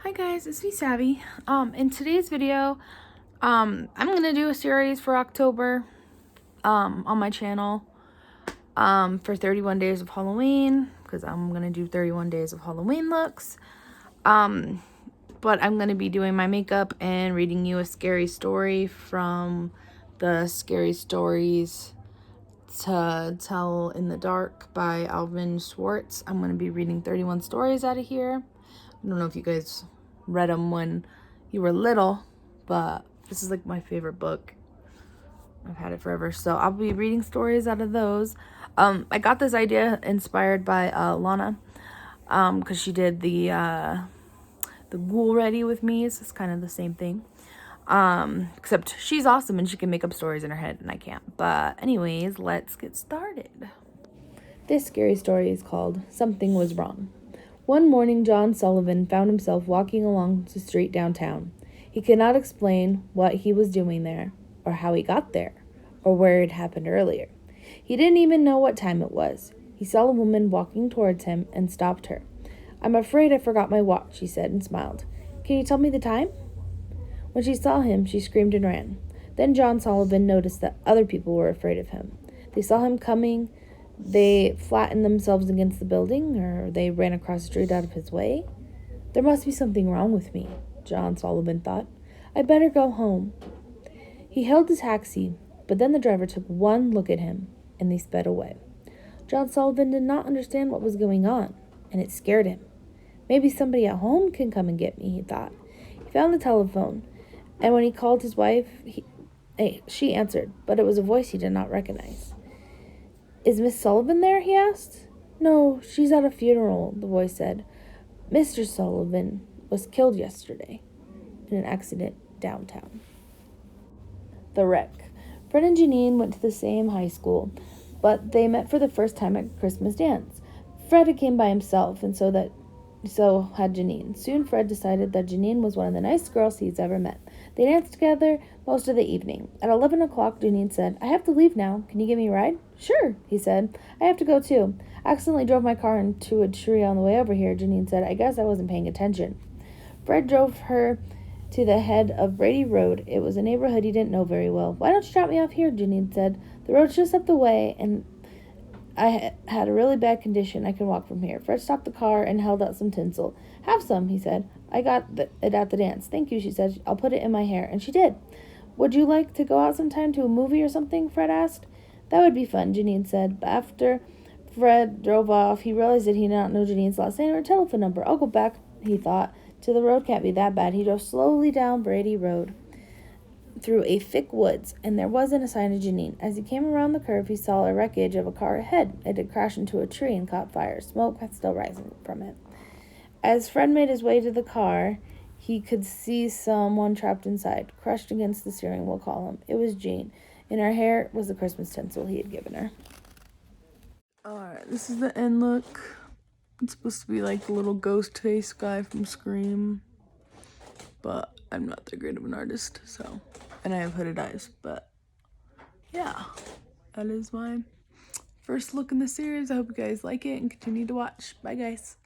Hi guys, it's me Savvy. In today's video, I'm gonna do a series for October, on my channel, for 31 days of Halloween, because I'm gonna do 31 days of Halloween looks. But I'm gonna be doing my makeup and reading you a scary story from the Scary Stories to Tell in the Dark by Alvin Schwartz. I'm gonna be reading 31 stories out of here. I don't know if you guys read them when you were little, but this is like my favorite book. I've had it forever, so I'll be reading stories out of those. I got this idea inspired by Lana, because she did the Ghoul Ready with me. So it's kind of the same thing, except she's awesome and she can make up stories in her head and I can't. But anyways, let's get started. This scary story is called Something Was Wrong. One morning, John Sullivan found himself walking along the street downtown. He could not explain what he was doing there, or how he got there, or where it happened earlier. He didn't even know what time it was. He saw a woman walking towards him and stopped her. "I'm afraid I forgot my watch," she said and smiled. "Can you tell me the time?" When she saw him, she screamed and ran. Then John Sullivan noticed that other people were afraid of him. They saw him coming. They flattened themselves against the building, or they ran across the street out of his way. "There must be something wrong with me," John Sullivan thought. "I'd better go home." He hailed a taxi, but then the driver took one look at him, and they sped away. John Sullivan did not understand what was going on, and it scared him. "Maybe somebody at home can come and get me," he thought. He found the telephone, and when he called his wife, she answered, but it was a voice he did not recognize. "Is Miss Sullivan there?" he asked. "No, she's at a funeral," the voice said. "Mr. Sullivan was killed yesterday in an accident downtown." The wreck. Fred and Janine went to the same high school, but they met for the first time at Christmas dance. Fred came by himself, and so had Janine. Soon Fred decided that Janine was one of the nicest girls he's ever met. They danced together most of the evening. At 11 o'clock, Janine said, "I have to leave now. Can you give me a ride?" "Sure," he said. "I have to go too. I accidentally drove my car into a tree on the way over here," Janine said. "I guess I wasn't paying attention." Fred drove her to the head of Brady Road. It was a neighborhood he didn't know very well. "Why don't you drop me off here?" Janine said. "The road's just up the way, and I had a really bad condition. I can walk from here." Fred stopped the car and held out some tinsel. "Have some," he said. "I got it at the dance." "Thank you," she said. "I'll put it in my hair." And she did. "Would you like to go out sometime to a movie or something?" Fred asked. "That would be fun," Janine said. But after Fred drove off, he realized that he did not know Janine's last name or telephone number. "I'll go back," he thought. "To the road can't be that bad." He drove slowly down Brady Road through a thick woods, and there wasn't a sign of Janine. As he came around the curve, he saw a wreckage of a car ahead. It had crashed into a tree and caught fire. Smoke was still rising from it. As Fred made his way to the car, he could see someone trapped inside, crushed against the steering wheel column. It was Jane. In her hair was the Christmas tinsel he had given her. Alright, this is the end look. It's supposed to be like the little ghost face guy from Scream, but I'm not that great of an artist, so. And I have hooded eyes, but yeah, that is my first look in the series. I hope you guys like it and continue to watch. Bye, guys.